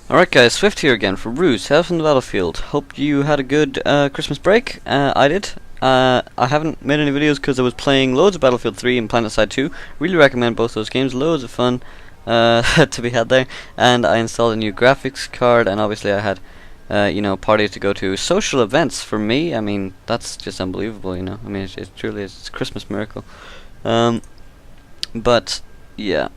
Alright guys, Swift here again for Ruse, Health from the Battlefield. Hope you had a good Christmas break. I did. I haven't made any videos because I was playing loads of Battlefield 3 and PlanetSide 2. Really recommend both those games, loads of fun to be had there. And I installed a new graphics card, and obviously I had parties to go to, social events for me. I mean, that's just unbelievable, I mean, it truly is, it's a Christmas miracle. But yeah,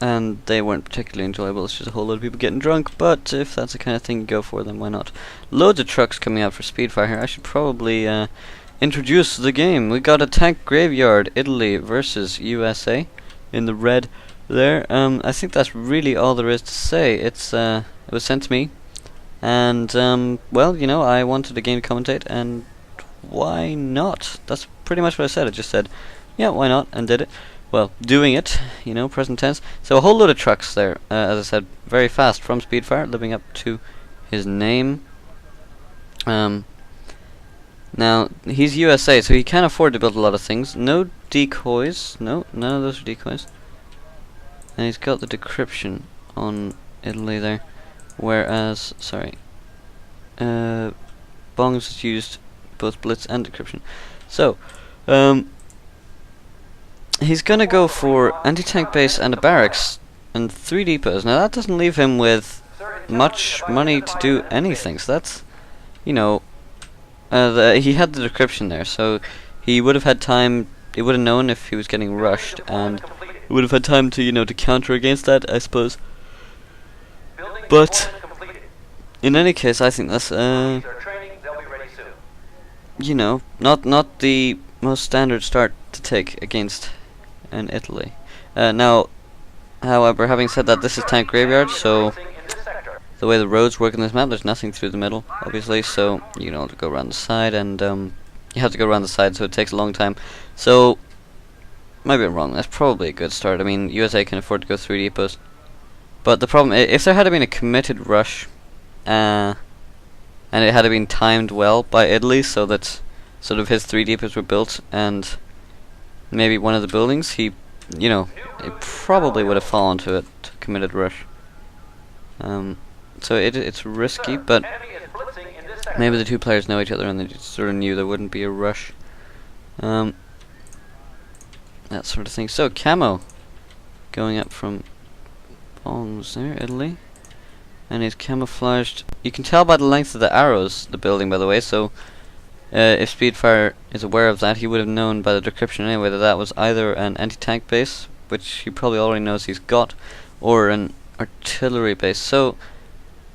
and they weren't particularly enjoyable. It's just a whole lot of people getting drunk, but if that's the kind of thing you go for, then why not? Loads of trucks coming out for Speedfire here. I should probably introduce the game. We got a tank graveyard, Italy versus USA in the red there. I think that's really all there is to say. It was sent to me, and well, I wanted a game to commentate, and why not? That's pretty much what I said. I just said, yeah, why not, and did it. Well, doing it, present tense. So a whole load of trucks there, as I said, very fast from Speedfire, living up to his name. Now, he's USA, so he can afford to build a lot of things. No decoys. No, none of those are decoys. And he's got the decryption on Italy there. Whereas, sorry, Bongs has used both Blitz and decryption. So, he's gonna go for anti-tank base and a barracks and 3 depots. Now that doesn't leave him with much money to do anything. So that's, he had the decryption there, so he would have had time. He would have known if he was getting rushed, and he would have had time to, to counter against that, I suppose. But in any case, I think that's not the most standard start to take against in Italy. Now, however, having said that, this is tank graveyard, so the way the roads work in this map, there's nothing through the middle, obviously, so you don't have to go around the side, and you have to go around the side, so it takes a long time. So, maybe I'm wrong, that's probably a good start. I mean, USA can afford to go 3 depots, but the problem, if there had been a committed rush, and it had been timed well by Italy, so that sort of his 3 depots were built, and maybe one of the buildings, it probably would have fallen to it, committed rush. So it's risky, but maybe the 2 players know each other and they just sort of knew there wouldn't be a rush. That sort of thing. So, Camo going up from Bongs there, Italy. And he's camouflaged. You can tell by the length of the arrows, the building, by the way, so if Speedfire is aware of that, he would have known by the decryption anyway that that was either an anti-tank base, which he probably already knows he's got, or an artillery base. So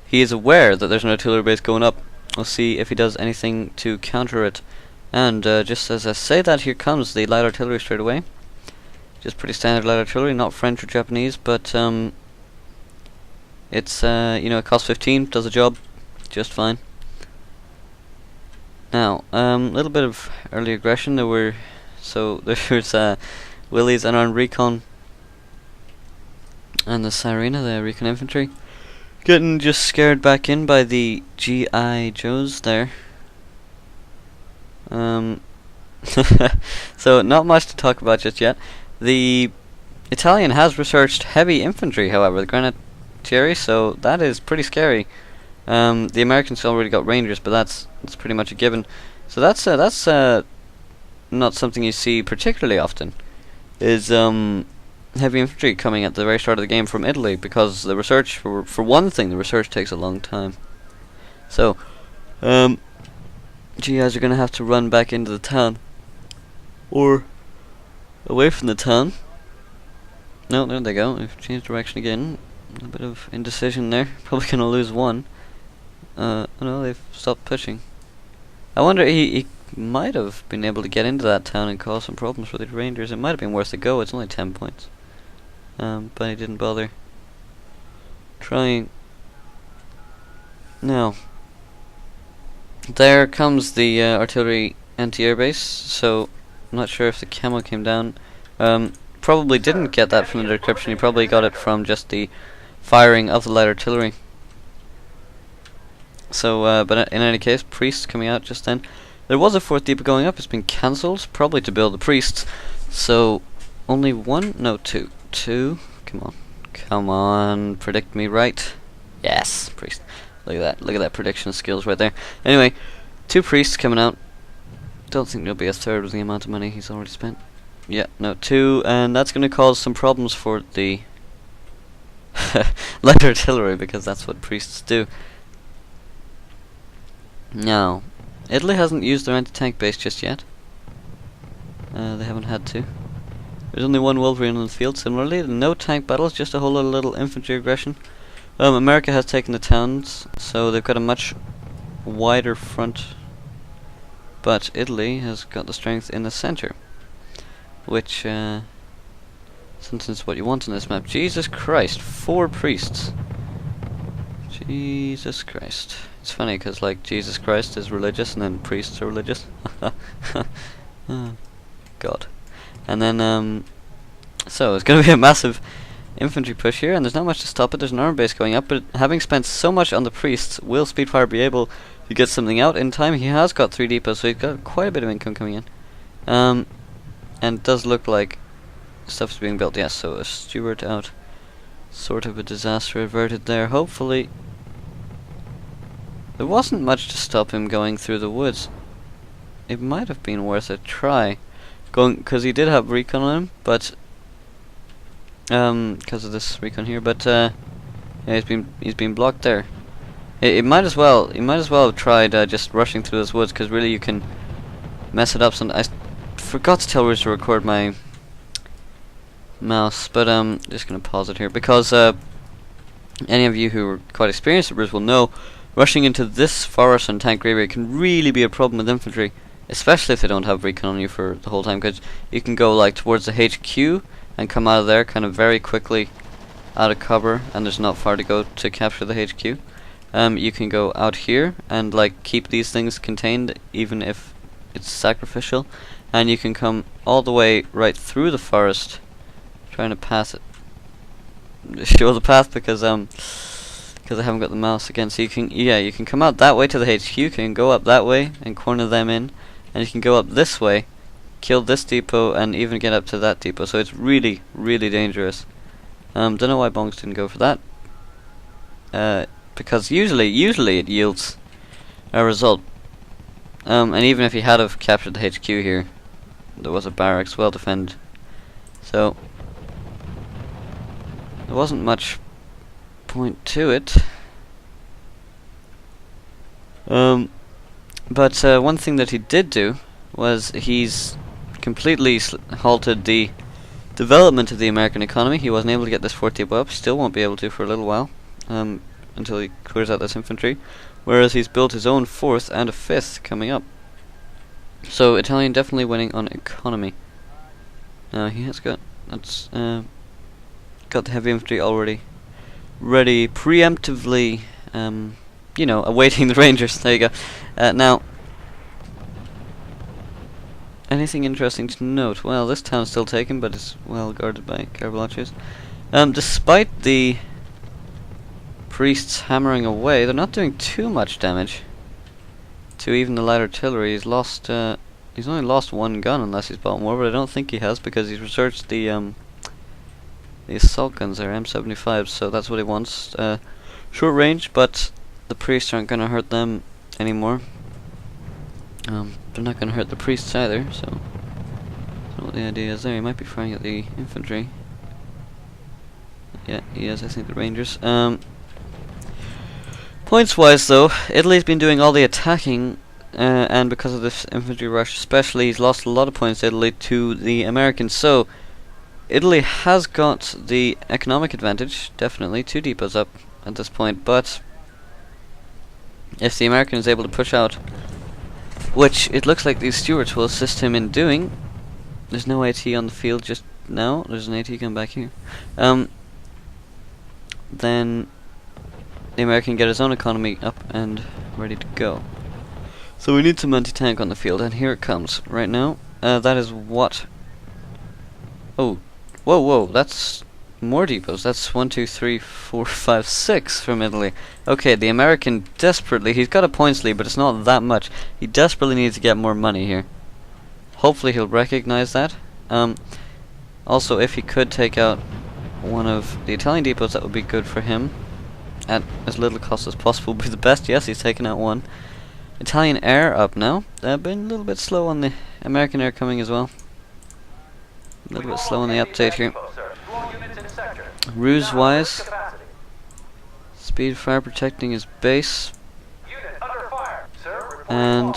he is aware that there's an artillery base going up. We'll see if he does anything to counter it. And just as I say that, here comes the light artillery straight away. Just pretty standard light artillery, not French or Japanese, but it's it costs 15, does the job just fine. Now, a little bit of early aggression. There's Willys and on recon, and the Sirena, the recon infantry, getting just scared back in by the G.I. Joes there. So not much to talk about just yet. The Italian has researched heavy infantry, however, the Granatieri, so that is pretty scary. The Americans already got Rangers, but that's pretty much a given. So that's not something you see particularly often, is heavy infantry coming at the very start of the game from Italy, because the research, for one thing, the research takes a long time. So, GIs are going to have to run back into the town, or away from the town. No, there they go, they've changed direction again. A bit of indecision there, probably going to lose one. No, they've stopped pushing. I wonder, he might have been able to get into that town and cause some problems for the Rangers. It might have been worth a go. It's only 10 points. But he didn't bother trying. Now, there comes the artillery anti-air base, so I'm not sure if the camo came down. Probably didn't get that from the decryption. He probably got it from just the firing of the light artillery. So, but in any case, priests coming out just then. There was a 4th depot going up. It's been cancelled, probably to build the priests. So, only 1, no, 2. 2, come on, predict me right. Yes, priest. Look at that. Look at that prediction skills right there. Anyway, 2 priests coming out. Don't think there'll be a third with the amount of money he's already spent. Yeah, no, 2, and that's going to cause some problems for the light artillery, because that's what priests do. Now, Italy hasn't used their anti-tank base just yet. They haven't had to. There's only 1 Wolverine on the field. Similarly, no tank battles, just a whole lot of little infantry aggression. America has taken the towns, so they've got a much wider front. But Italy has got the strength in the center, which sometimes what you want on this map. Jesus Christ, 4 priests. Jesus Christ. It's funny because like Jesus Christ is religious and then priests are religious. Oh, God. And then so it's going to be a massive infantry push here, and there's not much to stop it. There's an armor base going up, but having spent so much on the priests, will Speedfire be able to get something out in time? He has got 3 depots, so he's got quite a bit of income coming in. And it does look like stuff's being built. Yes, so a steward out. Sort of a disaster averted there. Hopefully there wasn't much to stop him going through the woods. It might have been worth a try, because he did have recon on him, but because of this recon here. But yeah, he's been blocked there. It might as well. He might as well have tried just rushing through those woods, because really you can mess it up. I forgot to tell Ruse to record my mouse, but just gonna pause it here, because any of you who are quite experienced at Ruse will know rushing into this forest on tank graveyard can really be a problem with infantry, especially if they don't have recon on you for the whole time, because you can go like towards the HQ and come out of there kind of very quickly out of cover, and there's not far to go to capture the HQ. You can go out here and like keep these things contained even if it's sacrificial, and you can come all the way right through the forest, trying to pass it, show the path, because I haven't got the mouse again. So you can come out that way to the HQ, you can go up that way and corner them in, and you can go up this way, kill this depot, and even get up to that depot. So it's really, really dangerous. Don't know why Bongs didn't go for that. Because usually it yields a result. And even if he had have captured the HQ here, there was a barracks well defended. So there wasn't much point to it. But one thing that he did do was he's completely halted the development of the American economy. He wasn't able to get this 4th depot up. Still won't be able to for a little while, until he clears out this infantry. Whereas he's built his own 4th and a 5th coming up. So Italian definitely winning on economy. Now he has got got the heavy infantry already ready, preemptively, you know, awaiting the Rangers. There you go. Now, anything interesting to note? Well, this town's still taken, but it's well guarded by Carvalaccios. Despite the priests hammering away, they're not doing too much damage to even the light artillery. He's lost. He's only lost 1 gun, unless he's bought more, but I don't think he has, because he's researched the assault guns there, M75s, so that's what he wants. Short range, but the priests aren't going to hurt them anymore. They're not going to hurt the priests either, so I don't know what the idea is there. He might be firing at the infantry. Yeah, he is, I think, the Rangers. Points-wise, though, Italy's been doing all the attacking, and because of this infantry rush especially, he's lost a lot of points, Italy, to the Americans. So Italy has got the economic advantage, definitely, 2 depots up at this point, but if the American is able to push out, which it looks like these stewards will assist him in doing, there's no AT on the field just now, there's an AT coming back here, then the American can get his own economy up and ready to go. So we need some anti-tank on the field, and here it comes right now. That is what... Oh, whoa, that's more depots. That's 1, 2, 3, 4, 5, 6 from Italy. Okay, the American desperately, he's got a points lead, but it's not that much. He desperately needs to get more money here. Hopefully he'll recognize that. Also, if he could take out one of the Italian depots, that would be good for him. at as little cost as possible would be the best. Yes, he's taken out one. Italian air up now. Been a little bit slow on the American air coming as well. A little bit slow on the update here. Ruse wise, speed fire protecting his base, and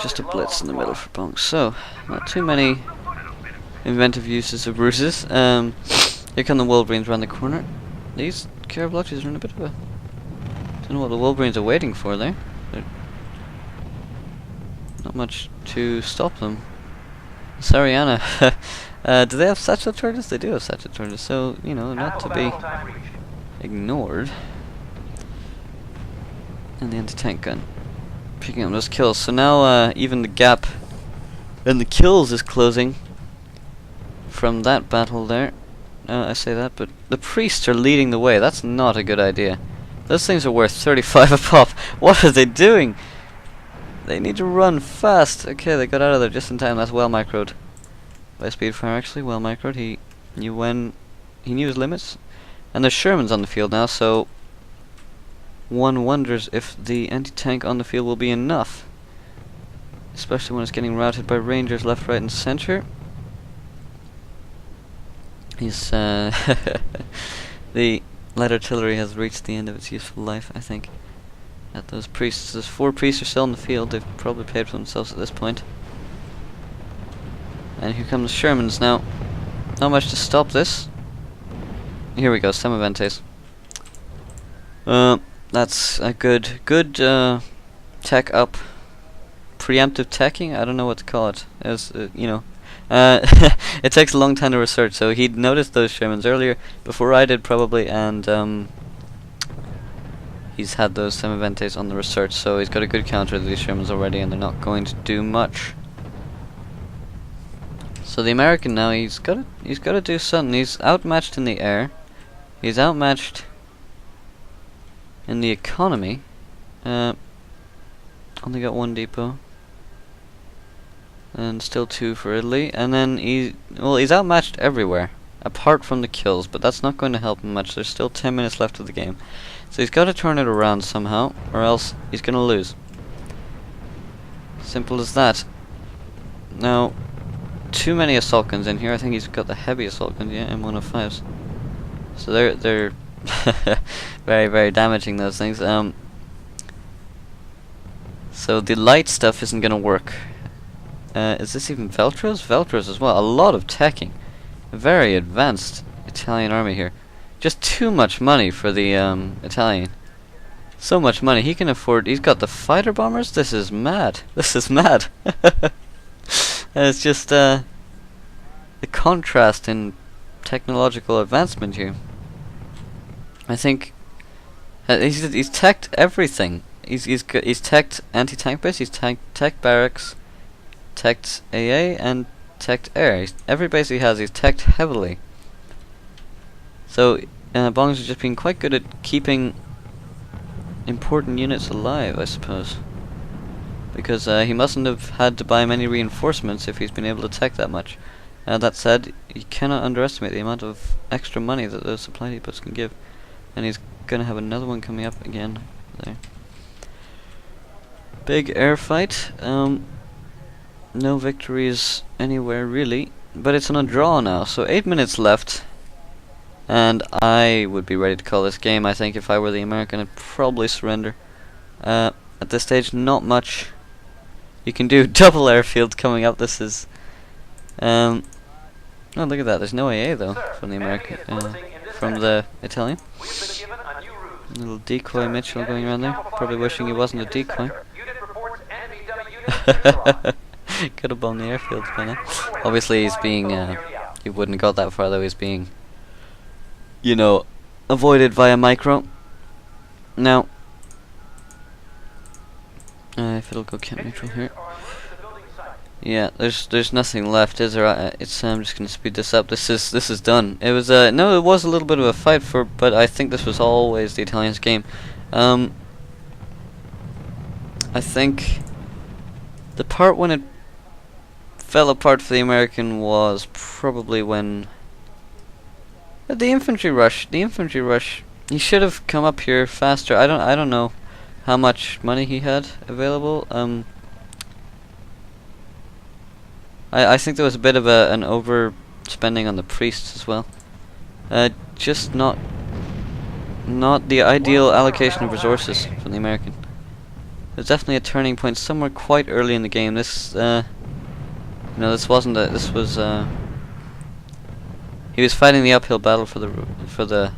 just a blitz in the middle for bonks. So not too many inventive uses of ruses. Here come the Wolverines around the corner. These Carablotches are in a bit of a... don't know what the Wolverines are waiting for there. They're not much to stop them. Sariana. Do they have satchel charges? They do have satchel charges, so, you know, not to be ignored. And the anti-tank gun. Picking up those kills. So now even the gap in the kills is closing from that battle there. I say that, but the priests are leading the way. That's not a good idea. Those things are worth 35 a pop. What are they doing? They need to run fast. Okay, they got out of there just in time. That's well microed by Speedfire. Actually, well microed. He knew when he knew his limits. And there's Shermans on the field now, so one wonders if the anti-tank on the field will be enough, especially when it's getting routed by Rangers left, right, and center. He's the light artillery has reached the end of its useful life, I think. At those priests, there's 4 priests are still in the field. They've probably paid for themselves at this point. And here come the Shermans now. Not much to stop this. Here we go, Semiventes. That's a good tech up. Preemptive teching? I don't know what to call it. As you know. It takes a long time to research, so he'd noticed those Shermans earlier, before I did probably, and he's had those Semiventes on the research, so he's got a good counter to these Shermans already, and they're not going to do much. So the American now, he's got to do something. He's outmatched in the air. He's outmatched in the economy. Only got 1 depot. And still 2 for Italy. And then he's outmatched everywhere, apart from the kills, but that's not going to help him much. There's still 10 minutes left of the game. So he's got to turn it around somehow, or else he's going to lose. Simple as that. Now, too many assault guns in here. I think he's got the heavy assault guns, yeah, M105s. So they're very, very damaging, those things. So the light stuff isn't going to work. Is this even Veltros? Veltros as well. A lot of teching. A very advanced Italian army here. Just too much money for the Italian. So much money. He can afford... He's got the fighter bombers? This is mad. This is mad. It's just the contrast in technological advancement here. I think he's teched everything. He's teched anti-tank base, he's teched barracks, teched AA, and teched air. Every base he has, he's teched heavily. So Bongs has just been quite good at keeping important units alive, I suppose. Because he mustn't have had to buy many reinforcements if he's been able to tech that much. That said, you cannot underestimate the amount of extra money that those supply depots can give. And he's going to have another one coming up again. There. Big air fight. No victories anywhere really. But it's on a draw now, so 8 minutes left. And I would be ready to call this game. I think if I were the American, I'd probably surrender. At this stage, not much you can do. Double airfield coming up. This is... oh, look at that. There's no AA, though, from the American... from the Italian. A little decoy Mitchell going around there. Probably wishing he wasn't a decoy. Could have bombed the airfields by now. Obviously, he's being... he wouldn't have got that far, though. He's being... you know, avoided via micro. Now, if it'll go camp neutral here. Yeah, there's nothing left, is there? It's I'm just gonna speed this up. This is done. It was no, it was a little bit of a fight but I think this was always the Italians' game. I think the part when it fell apart for the American was probably when the infantry rush He should have come up here faster. I don't know how much money he had available. I think there was a bit of an overspending on the priests as well. Just not the ideal allocation of resources from the American. There's definitely a turning point somewhere quite early in the game. This this wasn't a, this was he was fighting the uphill battle for the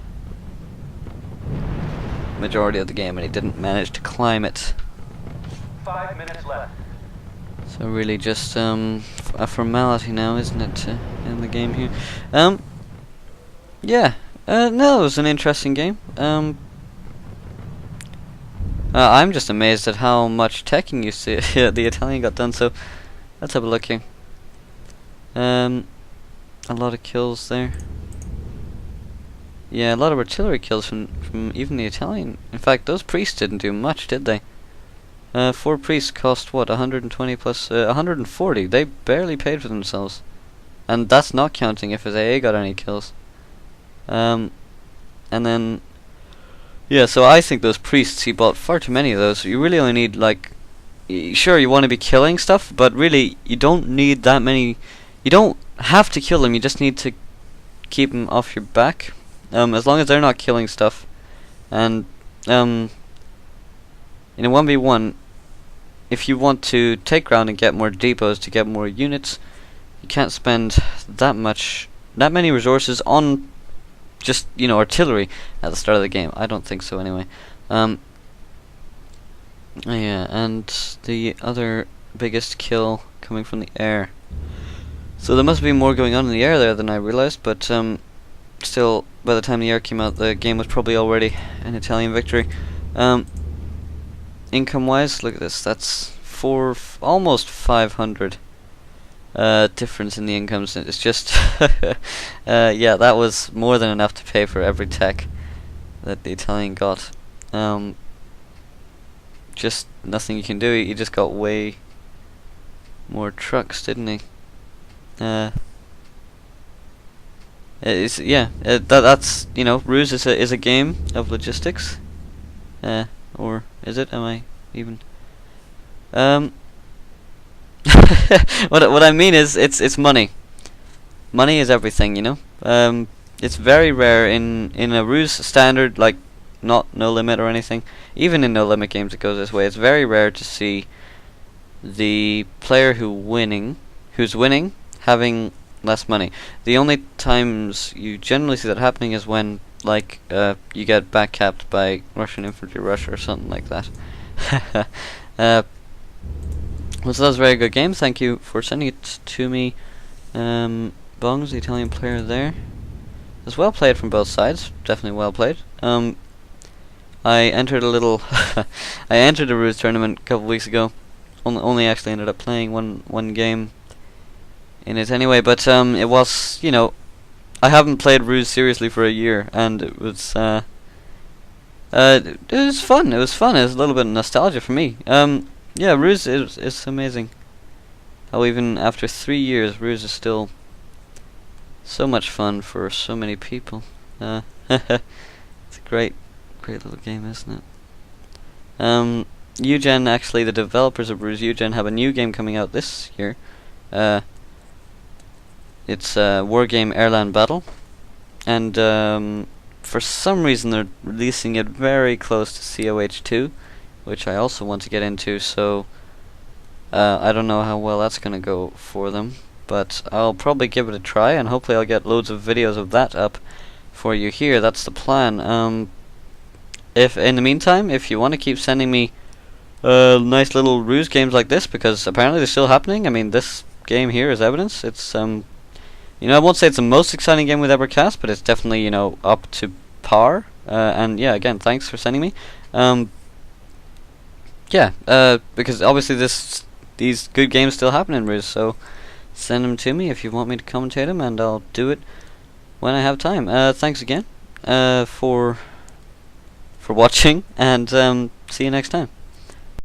majority of the game, and he didn't manage to climb it. 5 minutes left. So really just a formality now, isn't it, to end the game here? Yeah. No, it was an interesting game. I'm just amazed at how much teching you see the Italian got done. So let's have a look here. A lot of kills there. Yeah, a lot of artillery kills from even the Italian. In fact, those priests didn't do much, did they? 4 priests cost what, 120 plus 140. They barely paid for themselves, and that's not counting if his AA got any kills. And then, yeah. So I think those priests, he bought far too many of those. You really only need, like, sure, you want to be killing stuff, but really you don't need that many. You don't have to kill them. You just need to keep them off your back. As long as they're not killing stuff, and in a 1v1, if you want to take ground and get more depots to get more units, you can't spend that many resources on just, artillery at the start of the game. I don't think so anyway. Yeah, and the other biggest kill coming from the air. So there must be more going on in the air there than I realized, but still, by the time the air came out, the game was probably already an Italian victory. Income-wise, look at this. That's almost 500 difference in the incomes. It's just, yeah, that was more than enough to pay for every tech that the Italian got. Just nothing you can do. He just got way more trucks, didn't he? That's Ruse is a game of logistics, or is it? Am I even? What I mean is it's money. Money is everything, It's very rare in a Ruse standard, like not no limit or anything. Even in no limit games, it goes this way. It's very rare to see the player who's winning having less money. The only times you generally see that happening is when, like, you get backcapped by Russian infantry rush or something like that. Well, so that was a very good game. Thank you for sending it to me. Bongs, the Italian player there. It was well played from both sides. Definitely well played. I entered a little I entered a Ruse tournament a couple weeks ago. Only actually ended up playing one game in it anyway, but it was, I haven't played Ruse seriously for a year, and it was fun. It was fun. It was a little bit of nostalgia for me. Yeah, Ruse is amazing. How even after 3 years, Ruse is still so much fun for so many people. It's a great little game, isn't it? Eugen, actually, the developers of Ruse, Eugen, have a new game coming out this year. It's Wargame Airland Battle, and for some reason they're releasing it very close to COH2, which I also want to get into, so I don't know how well that's going to go for them, but I'll probably give it a try, and hopefully I'll get loads of videos of that up for you here. That's the plan. If in the meantime, if you want to keep sending me nice little Ruse games like this, because apparently they're still happening. I mean, this game here is evidence. It's I won't say it's the most exciting game we've ever cast, but it's definitely, up to par. And yeah, again, thanks for sending me. Yeah, because obviously these good games still happen in Ruse, so send them to me if you want me to commentate them, and I'll do it when I have time. Thanks again for watching, and see you next time.